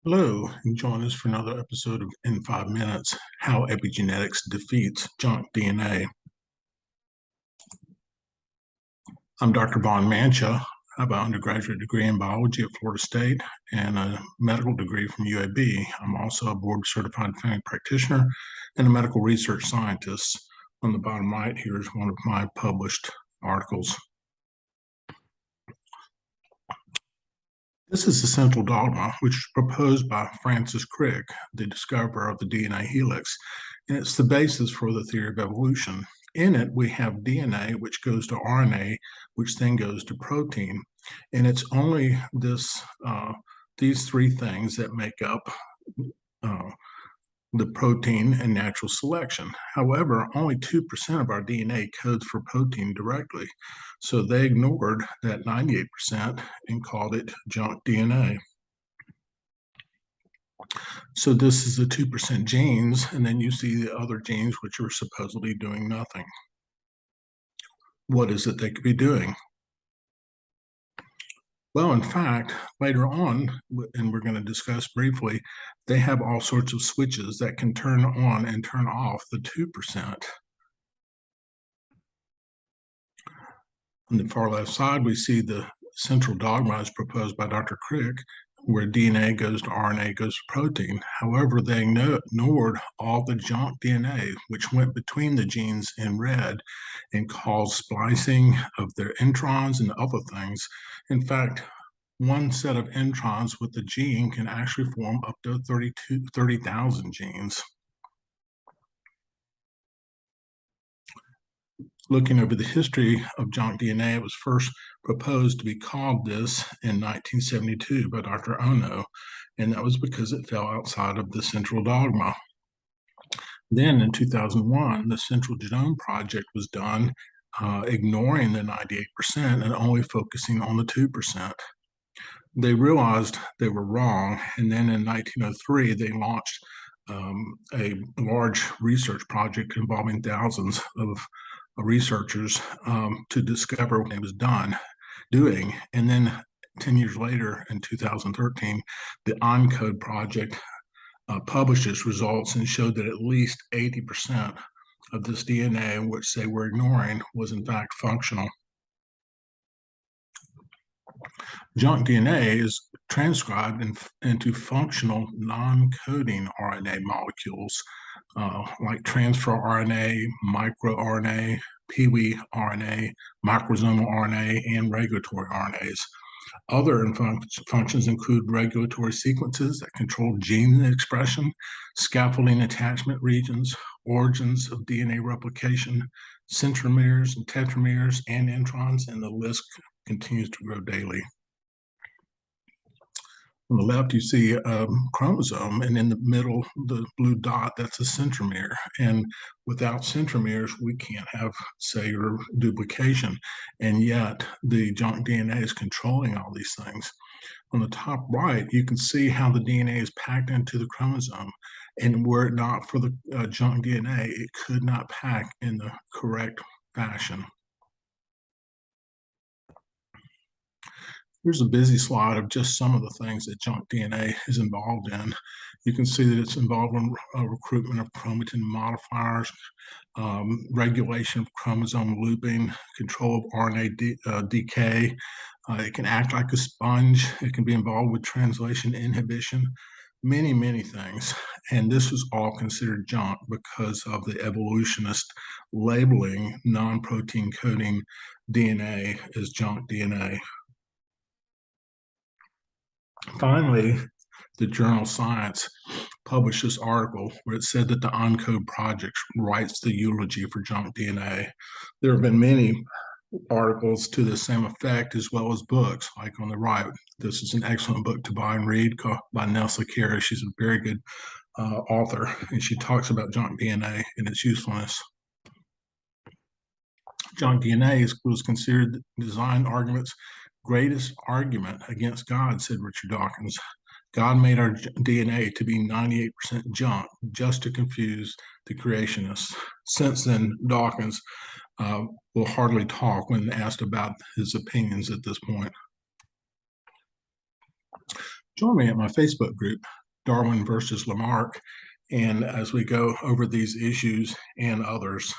Hello, and join us for another episode of In 5 Minutes, How Epigenetics Defeats Junk DNA. I'm Dr. Von Mancha. I have an undergraduate degree in biology at Florida State and a medical degree from UAB. I'm also a board certified family practitioner and a medical research scientist. On the bottom right here is one of my published articles. This is the central dogma, which was proposed by Francis Crick, the discoverer of the DNA helix, and it's the basis for the theory of evolution. In it, we have DNA, which goes to RNA, which then goes to protein, and it's only these three things that make up uh, the protein and natural selection. However, only 2% of our DNA codes for protein directly. So they ignored that 98% and called it junk DNA. So this is the 2% genes, and then you see the other genes which are supposedly doing nothing. What is it they could be doing? Well, in fact, later on, and we're going to discuss briefly, they have all sorts of switches that can turn on and turn off the 2%. On the far left side, we see the central dogma as proposed by Dr. Crick, where DNA goes to RNA, goes to protein. However, they ignored all the junk DNA, which went between the genes in red and caused splicing of their introns and other things. In fact, one set of introns with the gene can actually form up to 30,000 genes. Looking over the history of junk DNA, it was first proposed to be called this in 1972 by Dr. Ono, and that was because it fell outside of the central dogma. Then in 2001, the Central Genome Project was done, ignoring the 98% and only focusing on the 2%. They realized they were wrong, and then in 1903, they launched a large research project involving thousands of researchers to discover what it was doing. And then 10 years later, in 2013, the ENCODE project published its results and showed that at least 80% of this DNA, which they were ignoring, was in fact functional. Junk DNA is transcribed into functional non-coding RNA molecules like transfer RNA, microRNA, PWI RNA, microsomal RNA, and regulatory RNAs. Other functions include regulatory sequences that control gene expression, scaffolding attachment regions, origins of DNA replication, centromeres and tetrameres, and introns, and the list continues to grow daily. On the left, you see a chromosome, and in the middle, the blue dot, that's a centromere. And without centromeres, we can't have cellular duplication. And yet, the junk DNA is controlling all these things. On the top right, you can see how the DNA is packed into the chromosome. And were it not for the junk DNA, it could not pack in the correct fashion. Here's a busy slide of just some of the things that junk DNA is involved in. You can see that it's involved in recruitment of chromatin modifiers, regulation of chromosome looping, control of RNA decay. It can act like a sponge. It can be involved with translation inhibition, many, many things. And this was all considered junk because of the evolutionist labeling non-protein coding DNA as junk DNA. Finally, the journal Science published this article where it said that the ENCODE project writes the eulogy for junk DNA. There have been many articles to the same effect, as well as books, like on the right. This is an excellent book to buy and read by Nelsa Carey. She's a very good author, and she talks about junk DNA and its usefulness. Junk DNA was considered design argument's greatest argument against God, said Richard Dawkins. God made our DNA to be 98% junk just to confuse the creationists. Since then, Dawkins will hardly talk when asked about his opinions at this point. Join me at my Facebook group, Darwin versus Lamarck, and as we go over these issues and others.